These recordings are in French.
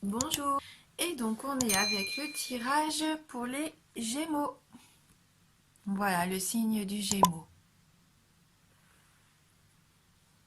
Bonjour. Et donc on est avec le tirage pour les Gémeaux. Voilà le signe du Gémeaux.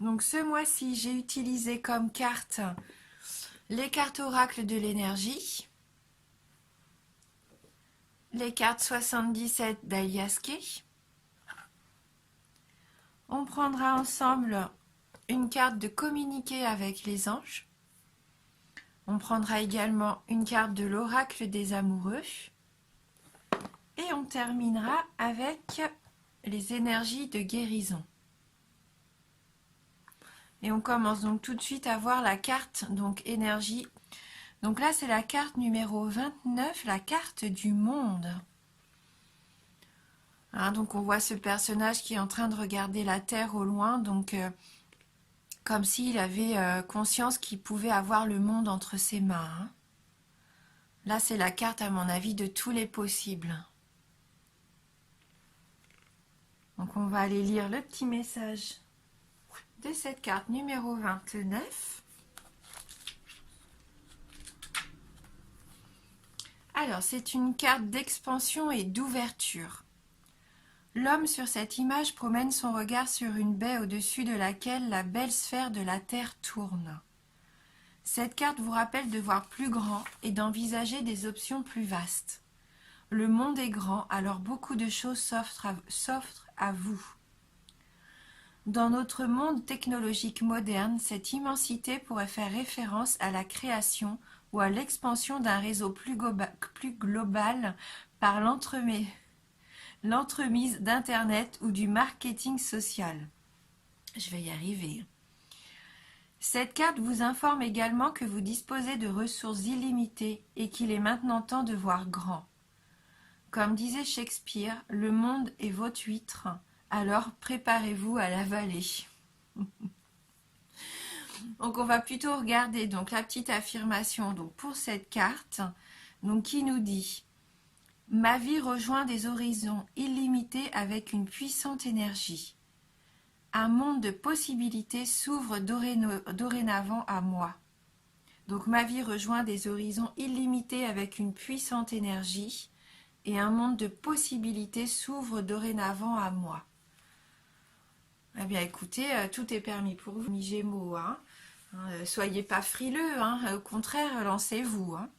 Donc ce mois-ci, j'ai utilisé comme carte les cartes oracles de l'énergie, les cartes 77 d'Aliaské. On prendra ensemble une carte de communiquer avec les anges. On prendra également une carte de l'oracle des amoureux. Et on terminera avec les énergies de guérison. Et on commence donc tout de suite à voir la carte, donc énergie. Donc là, c'est la carte numéro 29, la carte du monde. Hein, donc on voit ce personnage qui est en train de regarder la Terre au loin, donc comme s'il avait conscience qu'il pouvait avoir le monde entre ses mains. Hein. Là, c'est la carte, à mon avis, de tous les possibles. Donc on va aller lire le petit message de cette carte numéro 29. Alors, c'est une carte d'expansion et d'ouverture. L'homme sur cette image promène son regard sur une baie au-dessus de laquelle la belle sphère de la Terre tourne. Cette carte vous rappelle de voir plus grand et d'envisager des options plus vastes. Le monde est grand, alors beaucoup de choses s'offrent à vous. Dans notre monde technologique moderne, cette immensité pourrait faire référence à la création ou à l'expansion d'un réseau plus global par l'entremise d'Internet ou du marketing social. Je vais y arriver. Cette carte vous informe également que vous disposez de ressources illimitées et qu'il est maintenant temps de voir grand. Comme disait Shakespeare, le monde est votre huître, alors préparez-vous à l'avaler. Donc on va plutôt regarder donc la petite affirmation donc pour cette carte donc qui nous dit: ma vie rejoint des horizons illimités avec une puissante énergie. Un monde de possibilités s'ouvre dorénavant à moi. Donc ma vie rejoint des horizons illimités avec une puissante énergie et un monde de possibilités s'ouvre dorénavant à moi. Eh bien écoutez, tout est permis pour vous, mes Gémeaux. Hein. Soyez pas frileux, hein. Au contraire, lancez-vous. Hein.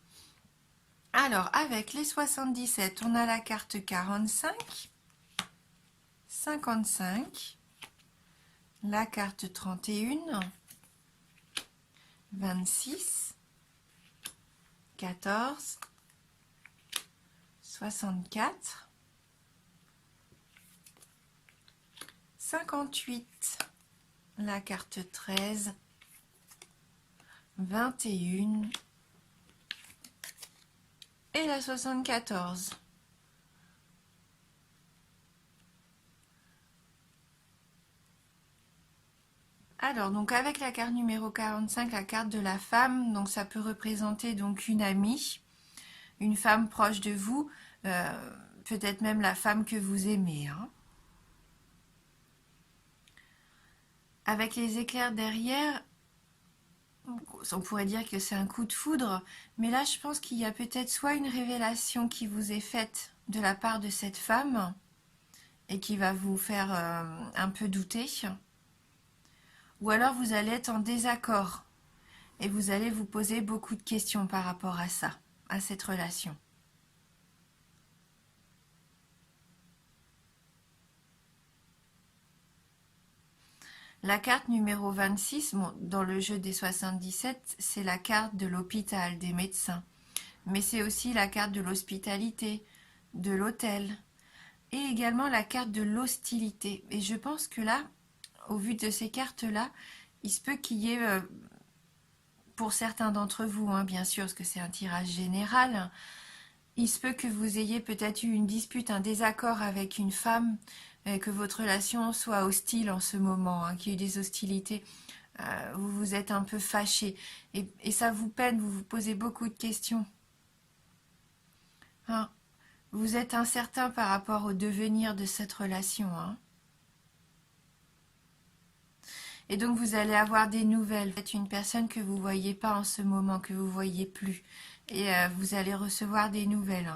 Alors, avec les 77, on a la carte 45, 55, la carte 31, 26, 14, 64, 58, la carte 13, 21 et la 74. Alors, donc avec la carte numéro 45, la carte de la femme, donc ça peut représenter donc une amie, une femme proche de vous, peut-être même la femme que vous aimez. Hein. Avec les éclairs derrière, on pourrait dire que c'est un coup de foudre, mais là je pense qu'il y a peut-être soit une révélation qui vous est faite de la part de cette femme et qui va vous faire un peu douter, ou alors vous allez être en désaccord et vous allez vous poser beaucoup de questions par rapport à ça, à cette relation. La carte numéro 26, bon, dans le jeu des 77, c'est la carte de l'hôpital, des médecins. Mais c'est aussi la carte de l'hospitalité, de l'hôtel, et également la carte de l'hostilité. Et je pense que là, au vu de ces cartes-là, il se peut qu'il y ait, pour certains d'entre vous, hein, bien sûr, parce que c'est un tirage général, il se peut que vous ayez peut-être eu une dispute, un désaccord avec une femme, que votre relation soit hostile en ce moment, hein, qu'il y ait eu des hostilités, vous vous êtes un peu fâché et ça vous peine, vous vous posez beaucoup de questions. Hein, vous êtes incertain par rapport au devenir de cette relation. Hein. Et donc vous allez avoir des nouvelles. Vous êtes une personne que vous voyez pas en ce moment, que vous voyez plus. Et vous allez recevoir des nouvelles.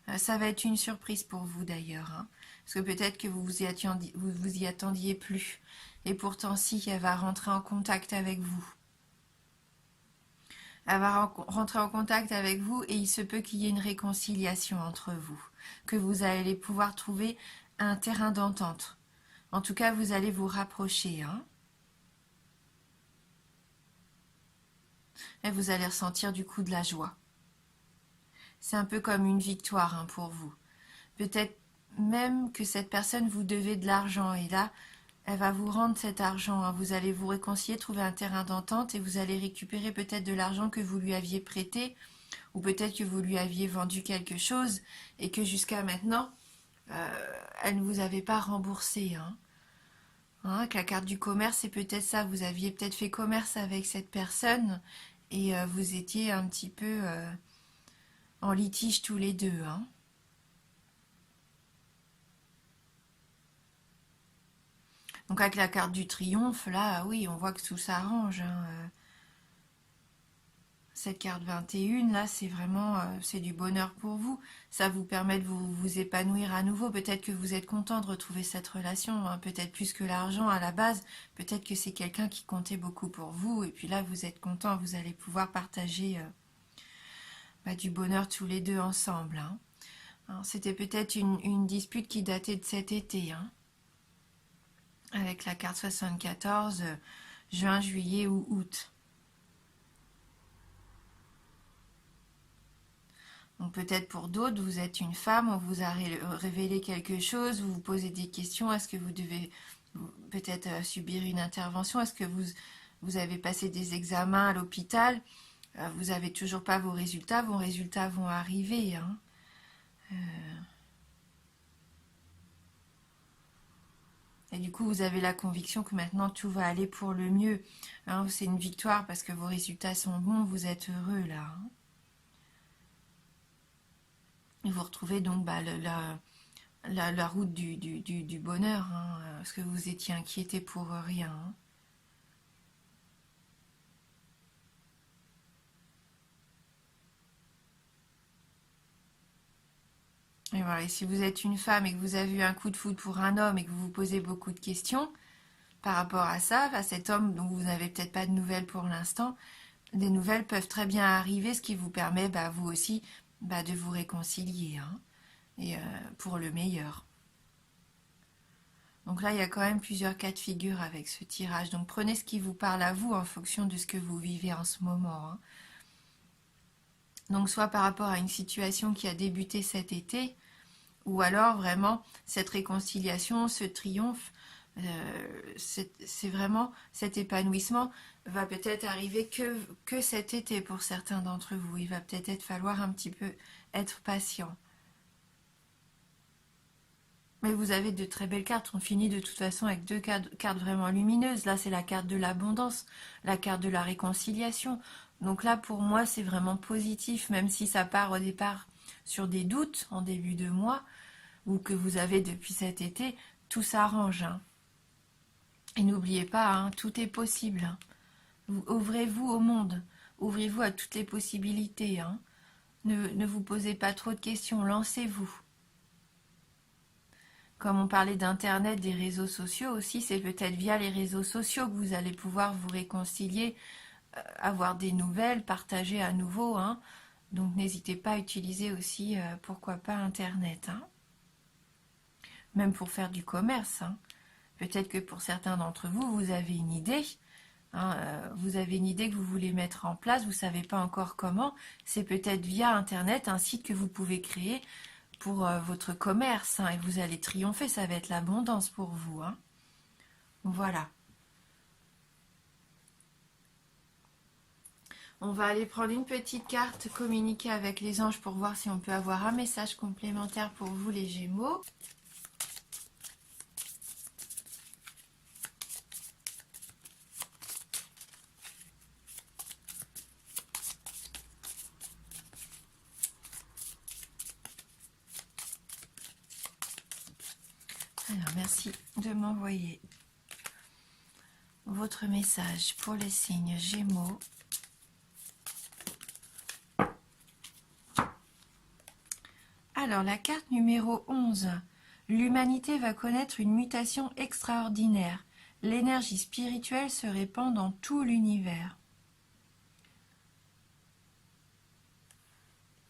Hein. Ça va être une surprise pour vous d'ailleurs. Hein. Parce que peut-être que vous y attendiez plus. Et pourtant si, elle va rentrer en contact avec vous. Elle va rentrer en contact avec vous et il se peut qu'il y ait une réconciliation entre vous. Que vous allez pouvoir trouver un terrain d'entente. En tout cas, vous allez vous rapprocher. Hein. Et vous allez ressentir du coup de la joie. C'est un peu comme une victoire hein, pour vous. Peut-être même que cette personne vous devait de l'argent et là, elle va vous rendre cet argent. Hein. Vous allez vous réconcilier, trouver un terrain d'entente et vous allez récupérer peut-être de l'argent que vous lui aviez prêté ou peut-être que vous lui aviez vendu quelque chose et que jusqu'à maintenant, elle ne vous avait pas remboursé. Hein. Hein, que la carte du commerce, c'est peut-être ça. Vous aviez peut-être fait commerce avec cette personne et vous étiez un petit peu en litige tous les deux. Hein. Donc avec la carte du triomphe, là, oui, on voit que tout s'arrange. Hein. Cette carte 21, là, c'est vraiment c'est du bonheur pour vous. Ça vous permet de vous épanouir à nouveau. Peut-être que vous êtes content de retrouver cette relation, hein. Peut-être plus que l'argent à la base. Peut-être que c'est quelqu'un qui comptait beaucoup pour vous. Et puis là, vous êtes content, vous allez pouvoir partager du bonheur tous les deux ensemble. Hein. C'était peut-être une dispute qui datait de cet été. Hein. Avec la carte 74, juin, juillet ou août. Donc peut-être pour d'autres, vous êtes une femme, on vous a révélé quelque chose, vous vous posez des questions, est-ce que vous devez peut-être subir une intervention, est-ce que vous avez passé des examens à l'hôpital, vous n'avez toujours pas vos résultats vont arriver. Hein. Et du coup, vous avez la conviction que maintenant tout va aller pour le mieux. Hein, c'est une victoire parce que vos résultats sont bons, vous êtes heureux là. Hein. Et vous retrouvez donc la route du bonheur, hein, parce que vous étiez inquiété pour rien. Hein. Et voilà, et si vous êtes une femme et que vous avez eu un coup de foudre pour un homme et que vous vous posez beaucoup de questions par rapport à ça, à cet homme dont vous n'avez peut-être pas de nouvelles pour l'instant, des nouvelles peuvent très bien arriver, ce qui vous permet, vous aussi, de vous réconcilier, hein, et pour le meilleur. Donc là, il y a quand même plusieurs cas de figure avec ce tirage. Donc prenez ce qui vous parle à vous en fonction de ce que vous vivez en ce moment. Hein. Donc soit par rapport à une situation qui a débuté cet été, ou alors vraiment cette réconciliation, ce triomphe, c'est vraiment cet épanouissement va peut-être arriver que cet été pour certains d'entre vous. Il va peut-être falloir un petit peu être patient. Mais vous avez de très belles cartes. On finit de toute façon avec deux cartes vraiment lumineuses. Là, c'est la carte de l'abondance, la carte de la réconciliation. Donc là, pour moi, c'est vraiment positif, même si ça part au départ sur des doutes en début de mois, ou que vous avez depuis cet été, tout s'arrange. Hein. Et n'oubliez pas, hein, tout est possible. Hein. Ouvrez-vous au monde. Ouvrez-vous à toutes les possibilités. Hein. Ne vous posez pas trop de questions. Lancez-vous. Comme on parlait d'Internet, des réseaux sociaux aussi, c'est peut-être via les réseaux sociaux que vous allez pouvoir vous réconcilier, avoir des nouvelles, partager à nouveau. Hein. Donc n'hésitez pas à utiliser aussi, pourquoi pas, Internet. Hein. Même pour faire du commerce. Hein. Peut-être que pour certains d'entre vous, vous avez une idée. Hein, vous avez une idée que vous voulez mettre en place, vous ne savez pas encore comment. C'est peut-être via Internet, un site que vous pouvez créer pour votre commerce. Hein, et vous allez triompher, ça va être l'abondance pour vous. Hein. Voilà. On va aller prendre une petite carte, communiquer avec les anges pour voir si on peut avoir un message complémentaire pour vous les Gémeaux. Alors, merci de m'envoyer. votre message pour les signes Gémeaux. Alors, la carte numéro 11. L'humanité va connaître une mutation extraordinaire. L'énergie spirituelle se répand dans tout l'univers.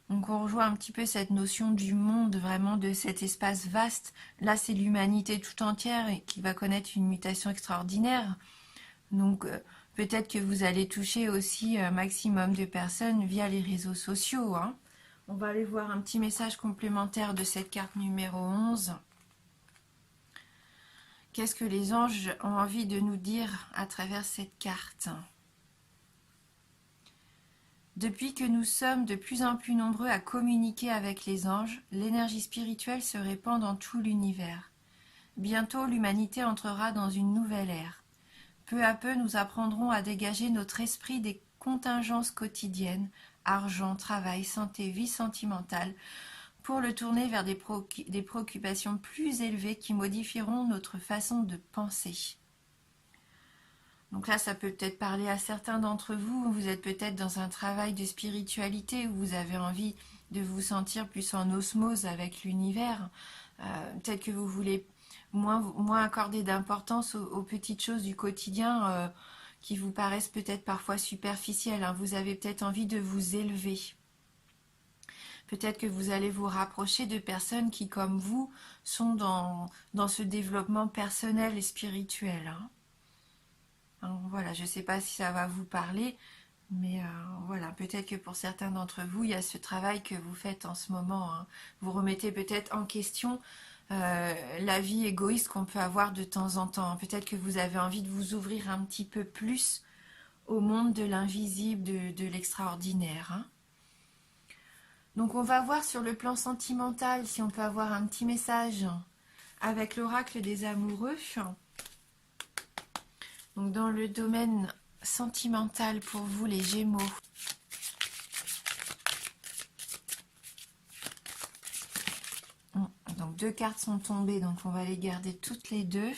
Donc on rejoint un petit peu cette notion du monde, vraiment de cet espace vaste. Là, c'est l'humanité tout entière qui va connaître une mutation extraordinaire. Donc peut-être que vous allez toucher aussi un maximum de personnes via les réseaux sociaux, hein. On va aller voir un petit message complémentaire de cette carte numéro 11. Qu'est-ce que les anges ont envie de nous dire à travers cette carte ? Depuis que nous sommes de plus en plus nombreux à communiquer avec les anges, l'énergie spirituelle se répand dans tout l'univers. Bientôt, l'humanité entrera dans une nouvelle ère. Peu à peu, nous apprendrons à dégager notre esprit des contingences quotidiennes, argent, travail, santé, vie sentimentale, pour le tourner vers des préoccupations plus élevées qui modifieront notre façon de penser. Donc là, ça peut peut-être parler à certains d'entre vous. Vous êtes peut-être dans un travail de spiritualité où vous avez envie de vous sentir plus en osmose avec l'univers. Peut-être que vous voulez moins accorder d'importance aux petites choses du quotidien qui vous paraissent peut-être parfois superficielles, hein. Vous avez peut-être envie de vous élever. Peut-être que vous allez vous rapprocher de personnes qui, comme vous, sont dans ce développement personnel et spirituel, hein. Alors, voilà, je ne sais pas si ça va vous parler, mais voilà, peut-être que pour certains d'entre vous, il y a ce travail que vous faites en ce moment, hein. Vous remettez peut-être en question la vie égoïste qu'on peut avoir de temps en temps. Peut-être que vous avez envie de vous ouvrir un petit peu plus au monde de l'invisible, de l'extraordinaire, hein. Donc on va voir sur le plan sentimental si on peut avoir un petit message avec l'oracle des amoureux. Donc dans le domaine sentimental pour vous les Gémeaux. Donc 2 cartes sont tombées, donc on va les garder toutes les 2.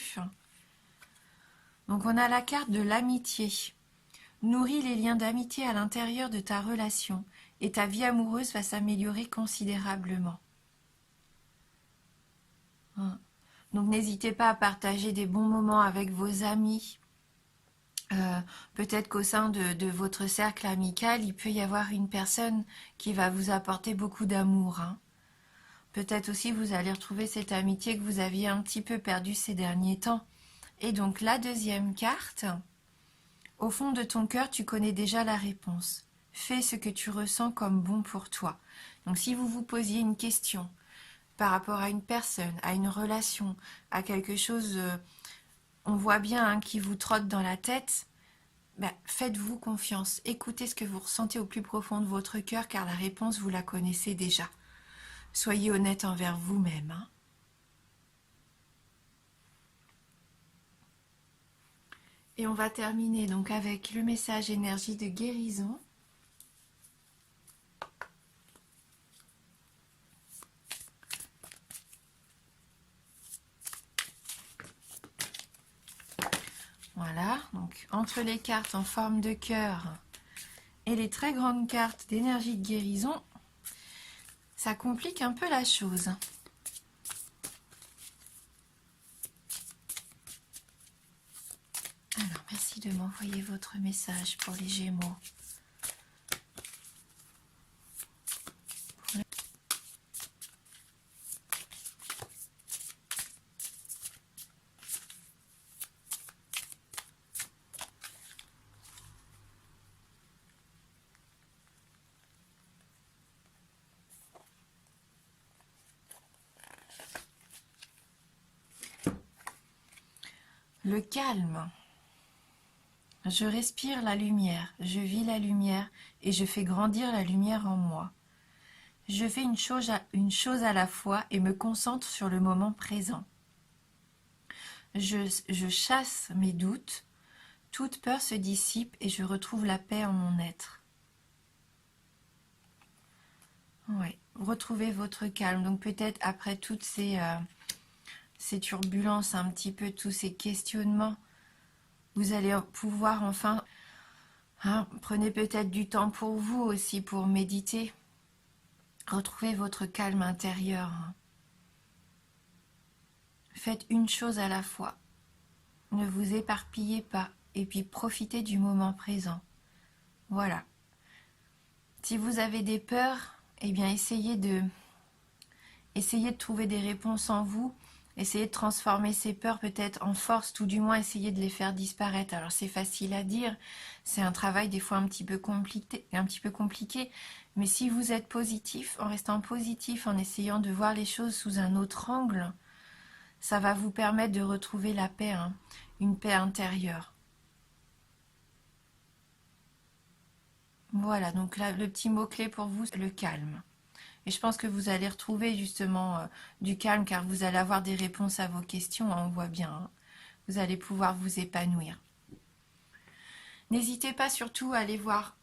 Donc on a la carte de l'amitié. Nourris les liens d'amitié à l'intérieur de ta relation et ta vie amoureuse va s'améliorer considérablement. Donc n'hésitez pas à partager des bons moments avec vos amis. Peut-être qu'au sein de votre cercle amical, il peut y avoir une personne qui va vous apporter beaucoup d'amour, hein. Peut-être aussi vous allez retrouver cette amitié que vous aviez un petit peu perdue ces derniers temps. Et donc la deuxième carte, au fond de ton cœur, tu connais déjà la réponse. Fais ce que tu ressens comme bon pour toi. Donc si vous vous posiez une question par rapport à une personne, à une relation, à quelque chose, on voit bien, hein, qui vous trotte dans la tête, faites-vous confiance. Écoutez ce que vous ressentez au plus profond de votre cœur, car la réponse, vous la connaissez déjà. Soyez honnête envers vous-même, hein. Et on va terminer donc avec le message énergie de guérison. Voilà, donc entre les cartes en forme de cœur et les très grandes cartes d'énergie de guérison, ça complique un peu la chose. Alors, merci de m'envoyer votre message pour les Gémeaux. Le calme. Je respire la lumière, je vis la lumière et je fais grandir la lumière en moi. Je fais une chose à la fois et me concentre sur le moment présent. Je chasse mes doutes, toute peur se dissipe et je retrouve la paix en mon être. Ouais, retrouvez votre calme. Donc peut-être après toutes ces turbulences, un petit peu tous ces questionnements, Vous allez pouvoir enfin, prenez peut-être du temps pour vous aussi, pour méditer. Retrouvez votre calme intérieur. Faites une chose à la fois. Ne vous éparpillez pas. Et puis profitez du moment présent. Voilà. Si vous avez des peurs, eh bien essayez de trouver des réponses en vous. Essayez de transformer ces peurs peut-être en force, tout du moins essayez de les faire disparaître. Alors c'est facile à dire, c'est un travail des fois un petit peu compliqué, mais si vous êtes positif, en restant positif, en essayant de voir les choses sous un autre angle, ça va vous permettre de retrouver la paix, une paix intérieure. Voilà, donc là, le petit mot-clé pour vous, c'est le calme. Et je pense que vous allez retrouver justement du calme car vous allez avoir des réponses à vos questions, on voit bien. Vous allez pouvoir vous épanouir. N'hésitez pas surtout à aller voir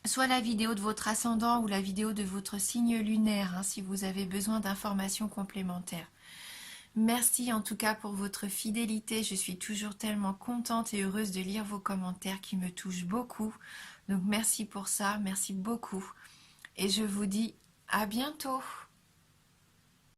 soit la vidéo de votre ascendant ou la vidéo de votre signe lunaire si vous avez besoin d'informations complémentaires. Merci en tout cas pour votre fidélité. Je suis toujours tellement contente et heureuse de lire vos commentaires qui me touchent beaucoup. Donc merci pour ça, merci beaucoup. Et je vous dis à bientôt.